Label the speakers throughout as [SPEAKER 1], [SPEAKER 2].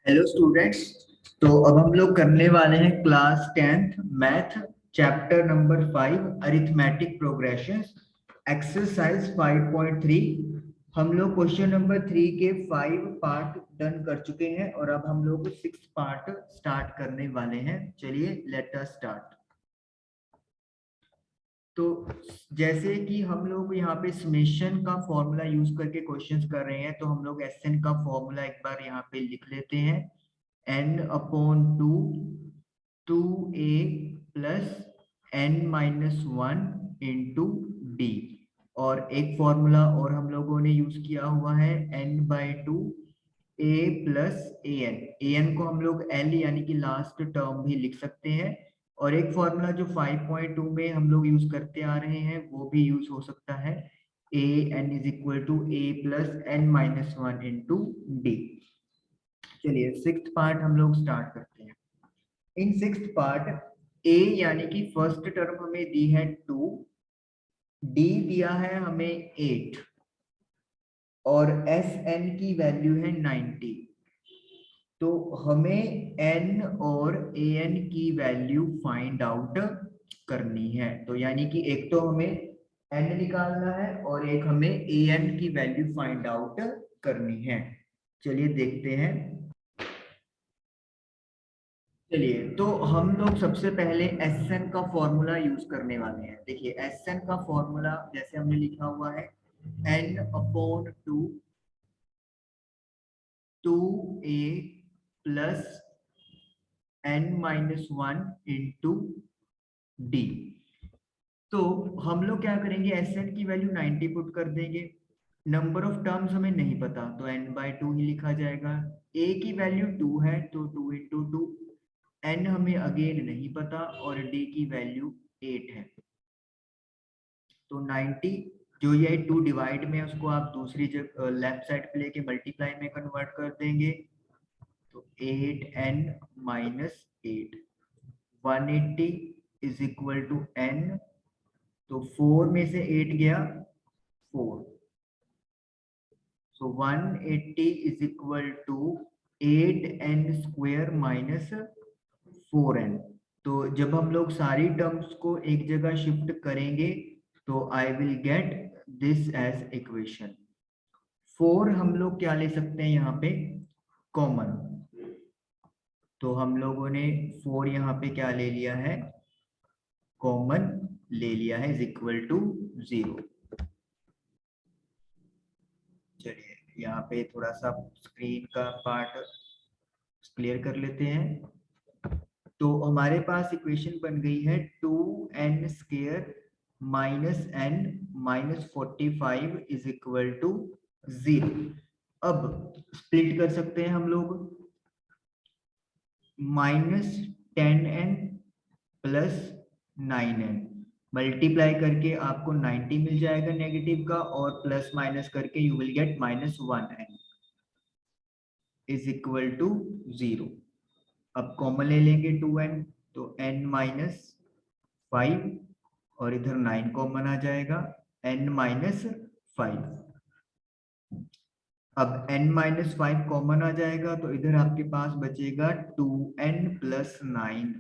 [SPEAKER 1] Hello students. तो अब हम लोग करने वाले हैं class 10th math chapter number 5 arithmetic progressions exercise 5.3। हम लोग क्वेश्चन नंबर 3 के 5 पार्ट डन कर चुके हैं और अब हम लोग 6 पार्ट स्टार्ट करने वाले हैं। चलिए लेट अस स्टार्ट। तो जैसे कि हम लोग यहाँ पे समेशन का फॉर्मूला यूज करके क्वेश्चंस कर रहे हैं, तो हम लोग एसएन का फॉर्मूला एक बार यहाँ पे लिख लेते हैं। n upon 2 plus n-1 into D. और एक फॉर्मूला और हम लोगों ने यूज किया हुआ है n/2 a प्लस an को हम लोग l यानी कि लास्ट टर्म भी लिख सकते हैं। और एक फॉर्मूला जो 5.2 में हम लोग यूज करते आ रहे हैं वो भी यूज हो सकता है, an is equal to a plus n-1 into d. चलिए सिक्स्थ पार्ट हम लोग स्टार्ट करते हैं। इन सिक्स्थ पार्ट a यानी कि फर्स्ट टर्म हमें दी है 2, d दिया है हमें 8 और sn की वैल्यू है 90। तो हमें n और an की वैल्यू फाइंड आउट करनी है। तो यानी कि एक तो हमें n निकालना है और एक हमें an की वैल्यू फाइंड आउट करनी है। चलिए देखते हैं। चलिए तो हम लोग सबसे पहले एसएन का फॉर्मूला यूज करने वाले हैं। देखिए एसएन का फॉर्मूला जैसे हमने लिखा हुआ है n upon 2a plus n-1 into D. तो हम लोग क्या करेंगे, एसएन की वैल्यू 90 पुट कर देंगे। नंबर ऑफ टर्म्स हमें नहीं पता तो n/2 ही लिखा जाएगा। a की वैल्यू 2 है तो 2 इंटू 2। n हमें अगेन नहीं पता और d की वैल्यू 8 है। तो 90 जो ये 2 डिवाइड में उसको आप दूसरी जगह लेफ्ट साइड पे लेके मल्टीप्लाई में कन्वर्ट कर देंगे। तो 8n-8 180 is equal to n। तो 4 में से 8 गया 4। So 180 is equal to 8n square minus 4n। तो जब हम लोग सारी टर्म्स को एक जगह शिफ्ट करेंगे तो I will get this as equation. 4 हम लोग क्या ले सकते हैं यहाँ पे, कॉमन। तो हम लोगों ने 4 यहाँ पे क्या ले लिया है, कॉमन ले लिया है, इज इक्वल टू 0। चलिए यहाँ पे थोड़ा सा स्क्रीन का पार्ट क्लियर कर लेते हैं। तो हमारे पास इक्वेशन बन गई है 2n square minus n minus 45 is equal to 0। अब स्प्लिट कर सकते हैं हम लोग, -10n प्लस 9n मल्टीप्लाई करके आपको 90 मिल जाएगा नेगेटिव का, और प्लस माइनस करके you will get -1n is equal to 0। अब कॉमन ले लेंगे 2n, तो n-5 और इधर 9 कॉमन आ जाएगा, n-5। अब n-5 कॉमन आ जाएगा तो इधर आपके पास बचेगा 2n प्लस 9।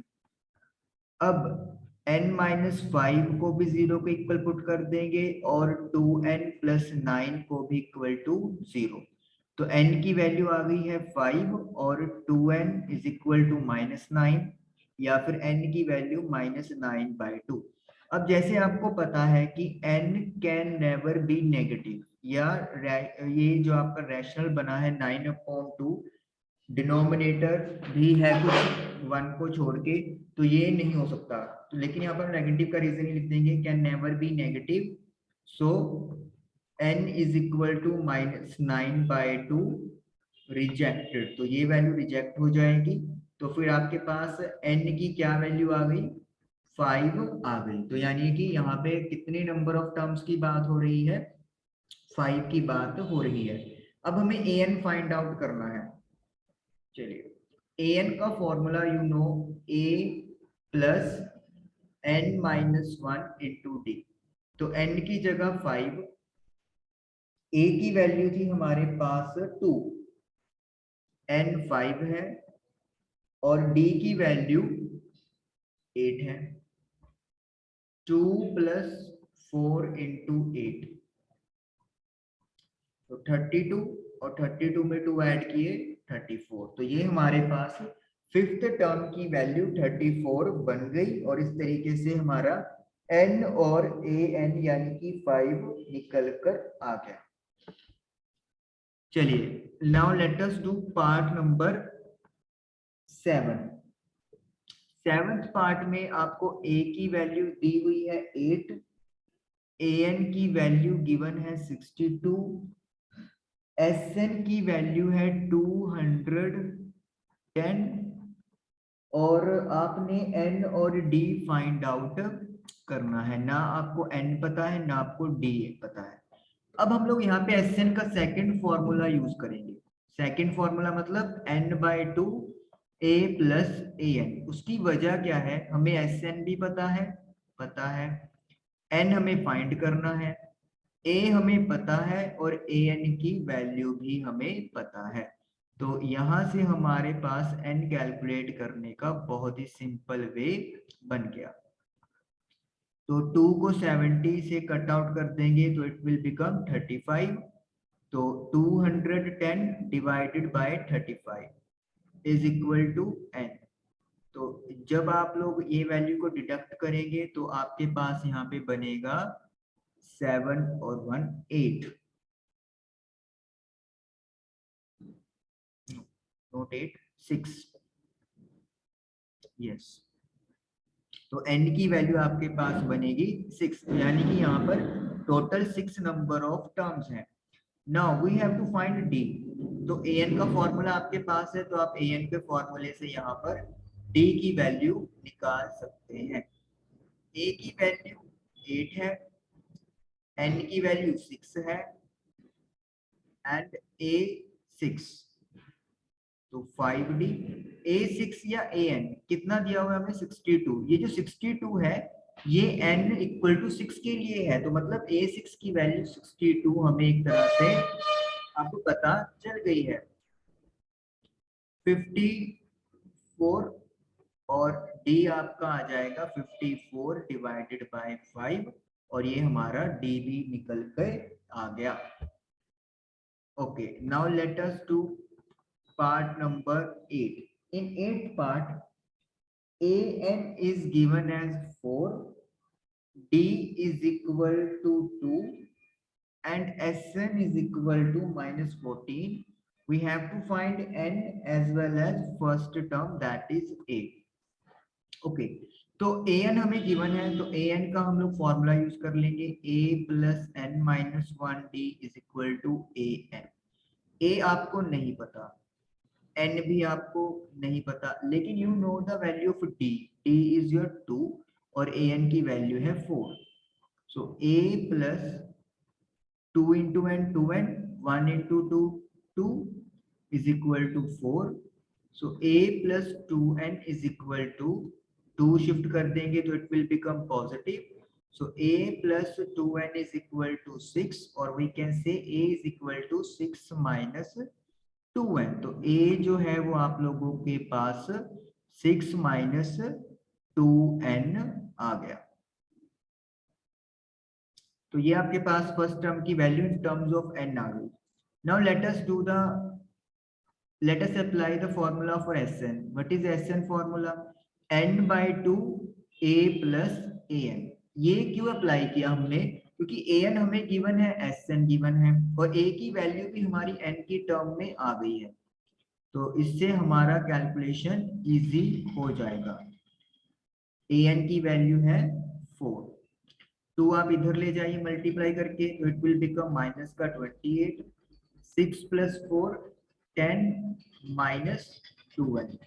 [SPEAKER 1] अब n-5 को भी 0 के इक्वल पुट कर देंगे और 2n प्लस 9 को भी इक्वल टू 0। तो n की वैल्यू आ गई है 5 और 2n इज इक्वल टू -9, या फिर n की वैल्यू -9/2। अब जैसे आपको पता है कि n can never be negative, या ये जो आपका रैशनल बना है 9/2, डिनोमिनेटर भी है कुछ 1 को छोड़ के, तो ये नहीं हो सकता। तो लेकिन यहाँ पर नेगेटिव का रीजन ही लिख देंगे, can never be negative. So n is equal to -9/2 rejected, तो ये वैल्यू रिजेक्ट हो जाएगी। तो फिर आपके पास n की क्या वैल्यू आ गई, 5 आ गई। तो यानी कि यहाँ पे कितने नंबर ऑफ टर्म्स की बात हो रही है, 5 की बात हो रही है। अब हमें an फाइंड आउट करना है। चलिए an का formula you know, a plus n-1 into D. तो n की जगह 5, a की वैल्यू थी हमारे पास 2, n 5 है और d की वैल्यू 8 है। 2 प्लस 4 इंटू 8 तो 32 और 32 में 2 ऐड किए 34। तो ये हमारे पास फिफ्थ टर्म की वैल्यू 34 बन गई और इस तरीके से हमारा n और an यानी कि 5 निकल कर आ गया। चलिए now let us do part number 7। Seventh part में आपको a की वैल्यू दी हुई है 8, an की वैल्यू गिवन है 62, Sn की वैल्यू है 210 और आपने n और d फाइंड आउट करना है। ना आपको n पता है ना आपको d पता है। अब हम लोग यहाँ पे Sn का सेकंड फॉर्मूला यूज करेंगे। सेकंड फॉर्मूला मतलब n/2 a प्लस an। उसकी वजह क्या है, हमें Sn भी पता है n हमें फाइंड करना है, a हमें पता है और an की वैल्यू भी हमें पता है। तो यहाँ से हमारे पास n कैलकुलेट करने का बहुत ही सिंपल वे बन गया। तो 2 को 70 से कट आउट कर देंगे तो इट विल बिकम 35। तो 210 divided by 35 is equal to n। तो जब आप लोग ये वैल्यू को डिडक्ट करेंगे तो आपके पास यहाँ पे बनेगा 7 और 1 8, नोट 8 6, यस। तो n की वैल्यू आपके पास बनेगी 6, यानी कि यहाँ पर टोटल 6 नंबर ऑफ टर्म्स हैं। Now we have to find d। तो an का फॉर्मूला आपके पास है तो आप an के फॉर्मूले से यहाँ पर d की वैल्यू निकाल सकते हैं। a की वैल्यू 8 है, n की वैल्यू 6 है एंड a 6, तो 5d। a6 या an कितना दिया हुआ है हमें 62। ये जो 62 है ये n इक्वल टू 6 के लिए है, तो मतलब a6 की वैल्यू 62 हमें एक तरह से आपको पता चल गई है। 54 और d आपका आ जाएगा 54 डिवाइडेड बाय 5 और ये हमारा d भी निकल के आ गया। Okay, now let us do part number 8. In 8th part, an is given as 4, d is equal to 2 and Sn is equal to -14. We have to find n as well as first term, that is a. Okay, तो an हमें given है तो an का हम लोग formula use कर लेंगे, a plus n minus 1d is equal to an। a आपको नहीं पता, n भी आपको नहीं पता, लेकिन you know the value of d। d is your 2 और an की वैल्यू है 4। So a plus 2 into n 2n, 1 into 2 2 is equal to 4। So a plus 2n is equal to 2 shift कर देंगे तो it will become positive. So a plus 2n is equal to 6 और we can say a is equal to 6 minus 2n। तो a जो है वो आप लोगों के पास 6 माइनस 2n आ गया। तो ये आपके पास फर्स्ट टर्म की value in terms of n आ गई। Now let us apply the formula for Sn. What is Sn formula? n/2 a plus an। ये क्यों अप्लाई किया हमने, क्योंकि an हमें गिवन है, Sn गिवन है और a की वैल्यू भी हमारी n की टर्म में आ गई है, तो इससे हमारा कैलकुलेशन इजी हो जाएगा। an की वैल्यू है 4, 2 आप इधर ले जाइए मल्टीप्लाई करके तो इट विल बिकम माइनस का 28, 6 plus 4 10 minus 2n,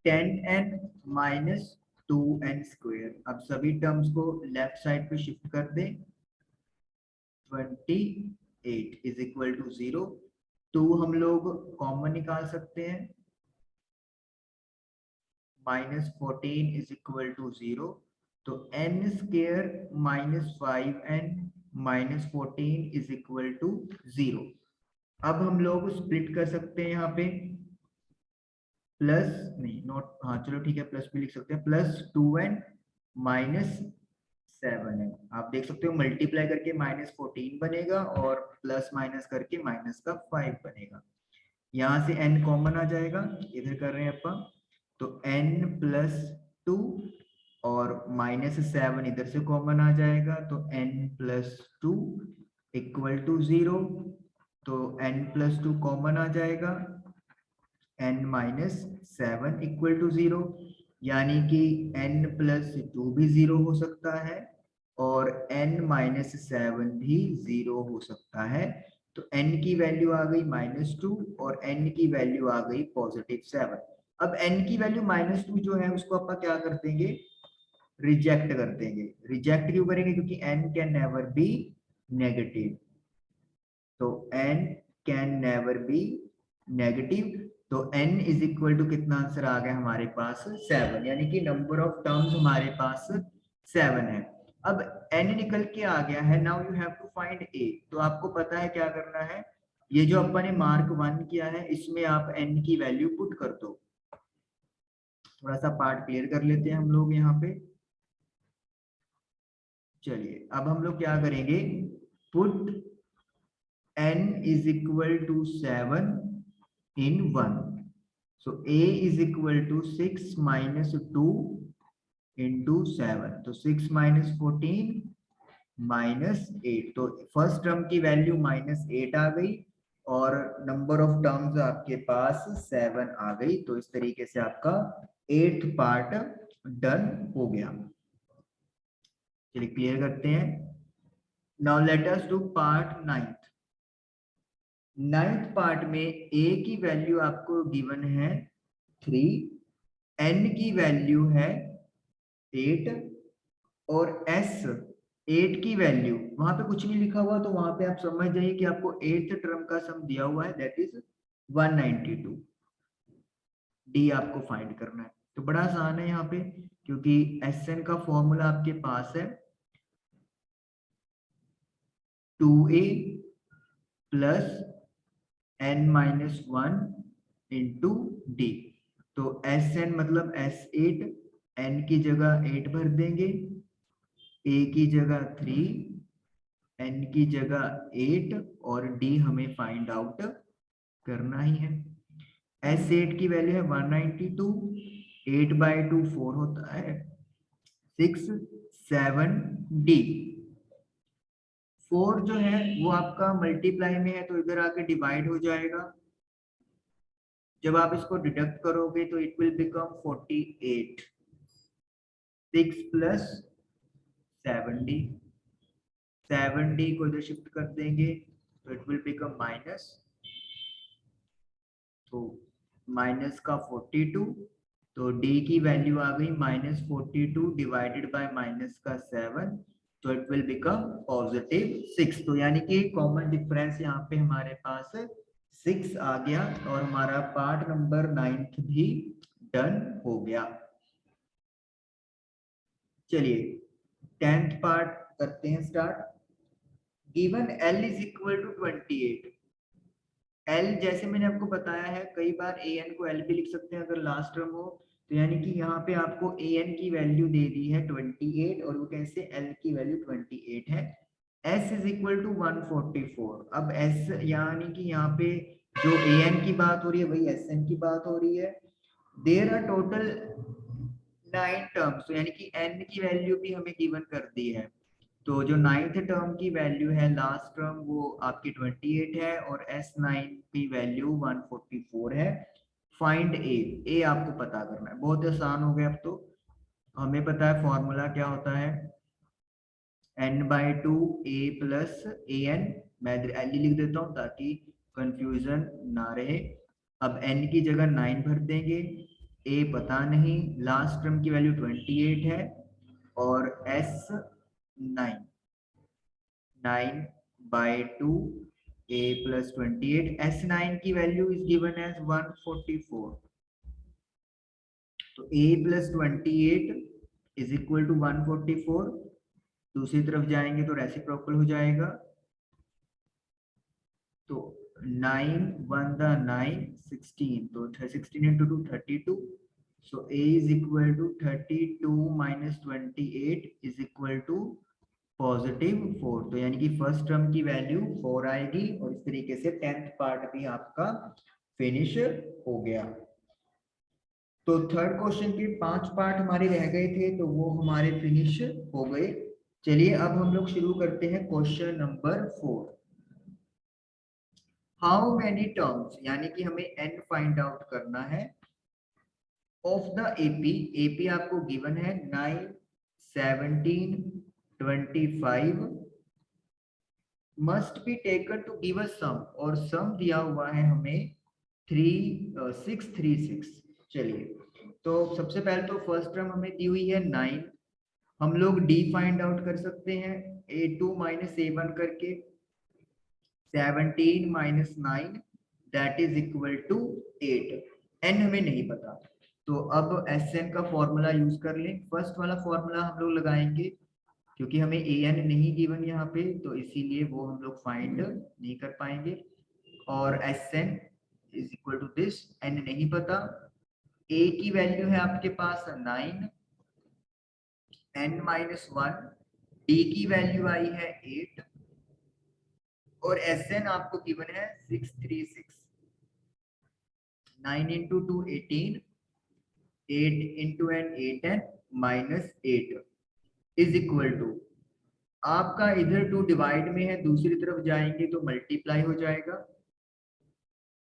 [SPEAKER 1] 10n minus 2n square. अब सभी टर्म्स को लेफ्ट साइड पे शिफ्ट कर दें, 28 इज इक्वल टू 0। 2 हम लोग कॉमन निकाल सकते हैं, -14 इज इक्वल टू 0। तो n square minus 5n minus 14 is equal to 0। अब हम लोग स्प्लिट कर सकते हैं यहाँ पे, प्लस नहीं नॉट, हाँ चलो ठीक है, प्लस भी लिख सकते हैं, +2n माइनस 7n। आप देख सकते हो मल्टीप्लाई करके -14 बनेगा और प्लस माइनस करके माइनस का 5 बनेगा। यहाँ से n कॉमन आ जाएगा, इधर कर रहे हैं अपन, तो n+2 और -7 इधर से कॉमन आ जाएगा, तो n+2 = 0, तो n+2 कॉमन आ जाएगा, n-7 = 0, यानी कि n+2 भी 0 हो सकता है और n-7 भी 0 हो सकता है। तो n की वैल्यू आ गई -2 और n की वैल्यू आ गई +7। अब n की वैल्यू -2 जो है उसको अपन क्या कर देंगे, रिजेक्ट कर देंगे। रिजेक्ट क्यों करेंगे, क्योंकि n can never be negative, तो n can never be negative, तो n = कितना आंसर आ गया हमारे पास 7, यानी कि नंबर ऑफ टर्म्स हमारे पास 7 है। अब n निकल के आ गया है, now you have to find a। तो आपको पता है क्या करना है, ये जो अपन ने मार्क 1 किया है इसमें आप n की वैल्यू पुट कर दो। थोड़ा सा पार्ट क्लियर कर लेते हैं हम लोग यहाँ पे। चलिए अब हम लोग क्या करेंगे, put n = 7 in 1, so a = 6 - 2 into 7, तो 6 - 14 -8, तो फर्स्ट टर्म की वैल्यू -8 आ गई और नंबर ऑफ टर्म्स आपके पास 7 आ गई। तो इस तरीके से आपका 8th पार्ट डन हो गया। चलिए क्लियर करते हैं। Now let us do part 9th। 9th part में a की वैल्यू आपको गिवन है 3, n की वैल्यू है 8 और s 8 की वैल्यू, वहां पे कुछ नहीं लिखा हुआ तो वहां पे आप समझ जाइए कि आपको 8th टर्म का सम दिया हुआ है, दैट इज 192। डी आपको फाइंड करना है, तो बड़ा आसान है यहाँ पे, क्योंकि Sn का फॉर्मूला आपके पास है 2a + n-1 इंटू डी। तो Sn मतलब S8, n की जगह 8 भर देंगे, a की जगह 3, n की जगह 8 और d हमें फाइंड आउट करना ही है। S8 की वैल्यू है 192, 8/2 4 होता है, 6 7 d। 4 जो है वो आपका मल्टीप्लाई में है तो इधर आके डिवाइड हो जाएगा, जब आप इसको डिडक्ट करोगे तो it will become 48, 6 + 7d, 7d को इधर शिफ्ट कर देंगे तो इट विल बिकम माइनस, तो माइनस का 42, तो d की वैल्यू आ गई -42 डिवाइडेड बाय माइनस का 7, तो इट विल बिकम +6। तो यानी कि कॉमन डिफरेंस यहाँ पे हमारे पास 6 आ गया और हमारा पार्ट नंबर 9th भी डन हो गया। चलिए 10th पार्ट करते हैं स्टार्ट। Given L = 28। L जैसे मैंने आपको बताया है कई बार an को L भी लिख सकते हैं अगर लास्ट टर्म हो, तो यानी कि यहाँ पे आपको an की वैल्यू दे दी है 28 और वो कैसे L की वैल्यू 28 है। S = 144। अब S यानी कि यहाँ पे जो an की बात हो रही है वही Sn की बात हो रही है। देयर आर टोटल 9 टर्म्स, तो यानी कि n की वैल्यू भी हमें गिवन कर दी है। तो जो 9th टर्म की वैल्यू है लास्ट टर्म वो आपकी 28 है और S9 की वैल्यू 144 है। फाइंड ए आपको पता करना है, बहुत आसान हो गया। अब तो हमें पता है फॉर्मूला क्या होता है, n/2 a + an। मैं एल लिख देता हूँ ताकि कंफ्यूजन ना रहे। अब n की जगह 9 भर देंगे, a पता नहीं, लास्ट टर्म की वैल्यू 28 है और S9 9/2 a + 28, S9 की वैल्यू इज गिवन एज 144, तो a + 28 = 144। दूसरी तरफ जाएंगे तो रेसिप्रोकल हो जाएगा, तो 9 1 the 9 16, तो 16 into 2 32, so a is equal to 32 minus 28 is equal to +4। तो यानी कि फर्स्ट टर्म की वैल्यू 4 आएगी और इस तरीके से 10th पार्ट भी आपका फिनिश हो गया। तो थर्ड क्वेश्चन के 5 पार्ट हमारे रह गए थे, तो वो हमारे फिनिश हो गए। चलिए अब हम लोग शुरू करते हैं question number 4। How many terms, यानी कि हमें n फाइंड आउट करना है ऑफ द एपी। एपी आपको गिवन है 9 17 25 must be taken to give a sum, और सम दिया हुआ है हमें 636। चलिए तो सबसे पहले तो फर्स्ट टर्म हमें दी हुई है 9, हम लोग डी फाइंड आउट कर सकते हैं a2 माइनस a1 करके। 17 minus 9 that is equal to 8। n हमें नहीं पता, तो अब Sn का फॉर्मूला यूज कर लें। फर्स्ट वाला फॉर्मूला हम लोग लगाएंगे क्योंकि हमें an नहीं गिवन यहाँ पे, तो इसीलिए वो हम लोग फाइंड नहीं कर पाएंगे। और Sn is equal to this, n नहीं पता, a की वैल्यू है आपके पास 9, n माइनस 1, d की वैल्यू आई है 8 और Sn आपको गिवन है 636। 9 into 2 18, 8 into n 8n minus 8 is equal to, आपका इधर 2 डिवाइड में है, दूसरी तरफ जाएंगे तो मल्टीप्लाई हो जाएगा।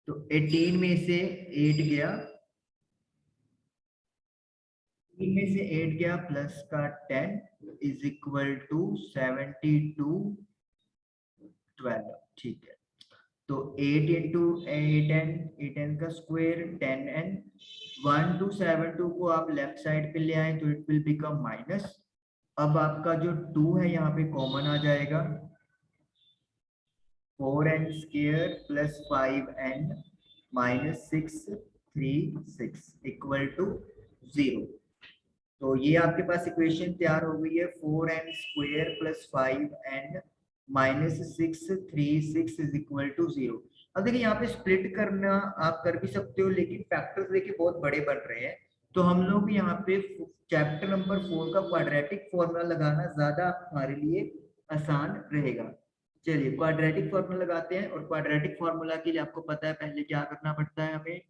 [SPEAKER 1] तो 18 में से 8 गया, 3 में से 8 गया प्लस का 10 इज इक्वल टू 72 12। ठीक है, तो 8 इंटू 8n, 8n का स्क्वायर 10n, 1 to 7 2 को आप लेफ्ट साइड पे ले आए तो इट विल बिकम माइनस। अब आपका जो 2 है यहाँ पे कॉमन आ जाएगा, 4n square plus 5n minus 636 equal to 0। तो ये आपके पास इक्वेशन तैयार हो गई है, 4n square plus 5n minus 636 is equal to 0। अब देखिए यहाँ पे स्प्लिट करना आप कर भी सकते हो, लेकिन फैक्टर्स देखिए बहुत बड़े बन रहे हैं, तो हम लोग यहाँ पे चैप्टर नंबर 4 का क्वाड्रेटिक फॉर्मूला लगाना ज्यादा हमारे लिए आसान रहेगा। चलिए क्वाड्रेटिक फॉर्मूला लगाते हैं, और क्वाड्रेटिक फॉर्मूला के लिए आपको पता है पहले क्या करना पड़ता है हमें।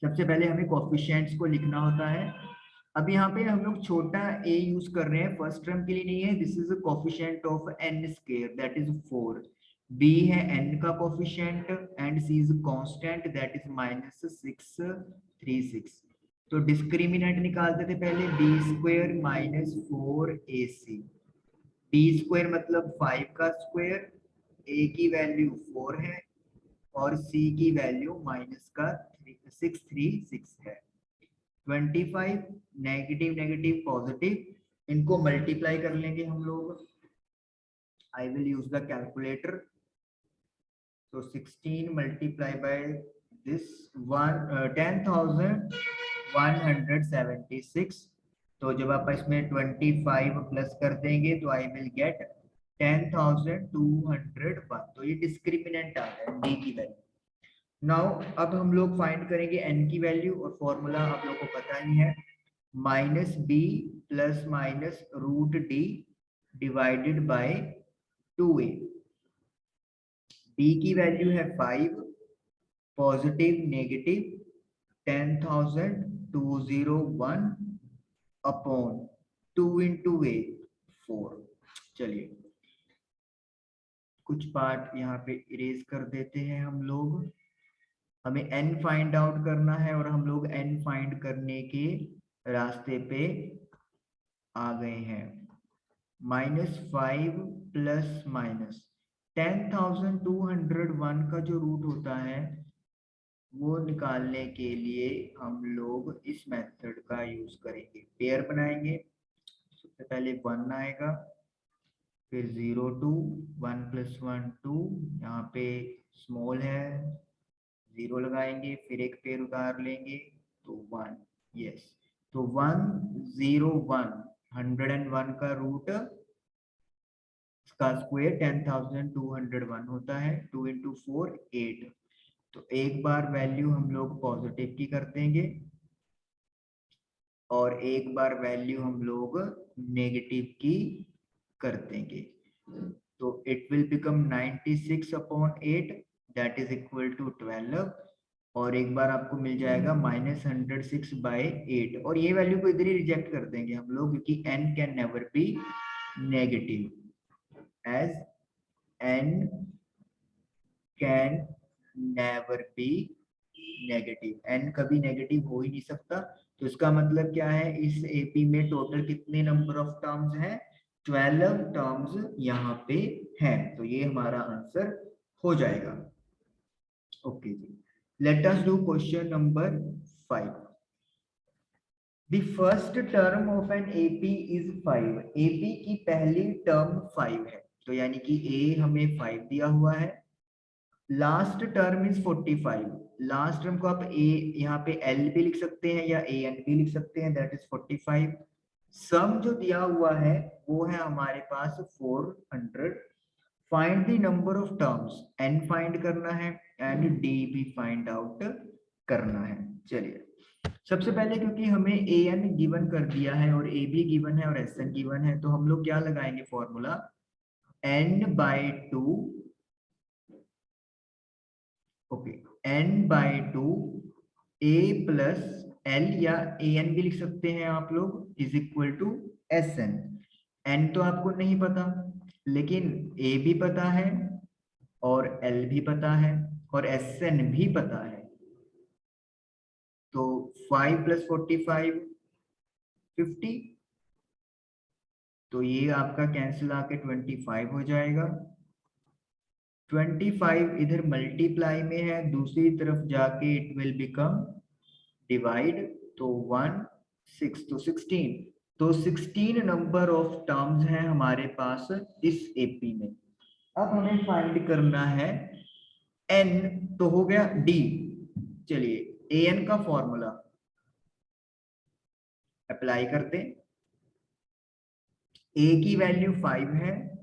[SPEAKER 1] सबसे पहले हमें कोफिशिएंट्स को लिखना होता है। अब यहाँ पे हम लोग छोटा a यूज कर रहे हैं, फर्स्ट टर्म के लिए नहीं है। This is coefficient of n square that is 4। b है n का coefficient and c is constant that is minus 636। तो डिस्क्रिमिनेंट निकालते थे पहले, b square minus 4ac। b square मतलब 5 का स्क्वायर, a की वैल्यू 4 है और c की वैल्यू माइनस का 636 है। 25 नेगेटिव नेगेटिव पॉजिटिव, इनको मल्टीप्लाई कर लेंगे हम लोग। I will use the calculator. तो 16 मल्टीप्लाई बाय दिस 10,176। तो जब आप इसमें 25 प्लस कर देंगे तो आई विल गेट 10,201। तो ये डिस्क्रिमिनेंट आ गया डी की वैल्यू। नाउ अब हम लोग फाइंड करेंगे n की वैल्यू, और फॉर्मूला आप लोगों को पता ही है, minus b plus minus root d divided by 2a। b की वैल्यू है 5, positive negative 10,201 upon 2 into a 4। चलिए कुछ पार्ट यहाँ पे इरेज कर देते हैं हम लोग। हमें n फाइंड आउट करना है और हम लोग n फाइंड करने के रास्ते पे आ गए हैं। -5 प्लस माइनस 10,201 का जो रूट होता है वो निकालने के लिए हम लोग इस मेथड का यूज करेंगे। पेयर बनाएंगे, सबसे पहले 1 आएगा, फिर 0 2, 1 प्लस 1 2, यहाँ पे स्मॉल है 0 लगाएंगे, फिर एक पेयर उतार लेंगे तो 1। यस, तो 1 0 1, 101 का रूट का स्क्वायर 10,201 होता है। 2 इंटू 4 8। तो एक बार वैल्यू हम लोग पॉजिटिव की कर देंगे और एक बार वैल्यू हम लोग नेगेटिव की कर देंगे। तो it will become 96/8 that is equal to 12। और एक बार आपको मिल जाएगा -106/8 और ये वैल्यू को इधर ही रिजेक्ट कर देंगे हम लोग क्योंकि n can never be negative, as n can never be negative, n कभी नेगेटिव हो ही नहीं सकता। तो इसका मतलब क्या है, इस एपी में टोटल कितने नंबर ऑफ टर्म्स हैं? 12 टर्म्स यहाँ पे हैं। तो ये हमारा आंसर हो जाएगा। Okay ji, let us do question number 5। The first term of an AP is 5. AP की पहली टर्म 5 है, तो यानी कि A हमें 5 दिया हुआ है। Last term is 45। Last term को आप A यहाँ पे L भी लिख सकते हैं या AN भी लिख सकते हैं, दैट इज 45। सम जो दिया हुआ है वो है हमारे पास 400। Find the number of terms, N find करना है एंड D भी फाइंड आउट करना है। चलिए सबसे पहले क्योंकि हमें an गिवन कर दिया है और ab गिवन है और sn गिवन है, तो हम लोग क्या लगाएंगे formula, n/2 okay, n/2 a plus l या an भी लिख सकते हैं आप लोग is equal to sn। n तो आपको नहीं पता लेकिन a भी पता है और l भी पता है और sn भी पता है। तो 5 + 45 50। तो ये आपका कैंसिल आके 25 हो जाएगा। 25 इधर मल्टीप्लाई में है, दूसरी तरफ जाके इट विल बिकम डिवाइड। तो 1 6 तो 16। तो 16 नंबर ऑफ टर्म्स हैं हमारे पास इस एपी में। अब हमें फाइंड करना है n, तो हो गया d। चलिए an का फॉर्मूला अप्लाई करते हैं। a की वैल्यू 5 है,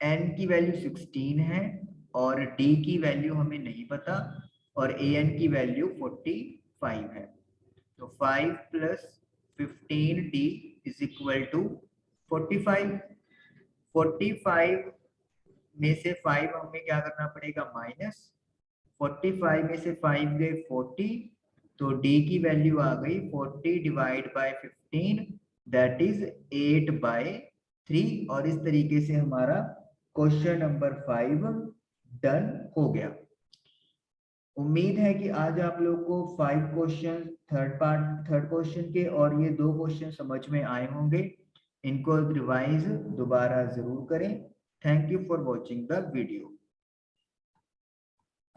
[SPEAKER 1] n की वैल्यू 16 है और d की वैल्यू हमें नहीं पता और an की वैल्यू 45 है। तो 5 + 15d इज इक्वल टू 45। 45 में से 5 हमें क्या करना पड़ेगा, माइनस। 45 में से 5 गए 40, तो d की वैल्यू आ गई 40 डिवाइड बाय 15 दैट इज 8/3। और इस तरीके से हमारा क्वेश्चन नंबर 5 डन हो गया। उम्मीद है कि आज आप लोग को 5 क्वेश्चन थर्ड क्वेश्चन के और ये 2 क्वेश्चन समझ में आए होंगे। इनको रिवाइज दोबारा जरूर करें। Thank you for watching the video.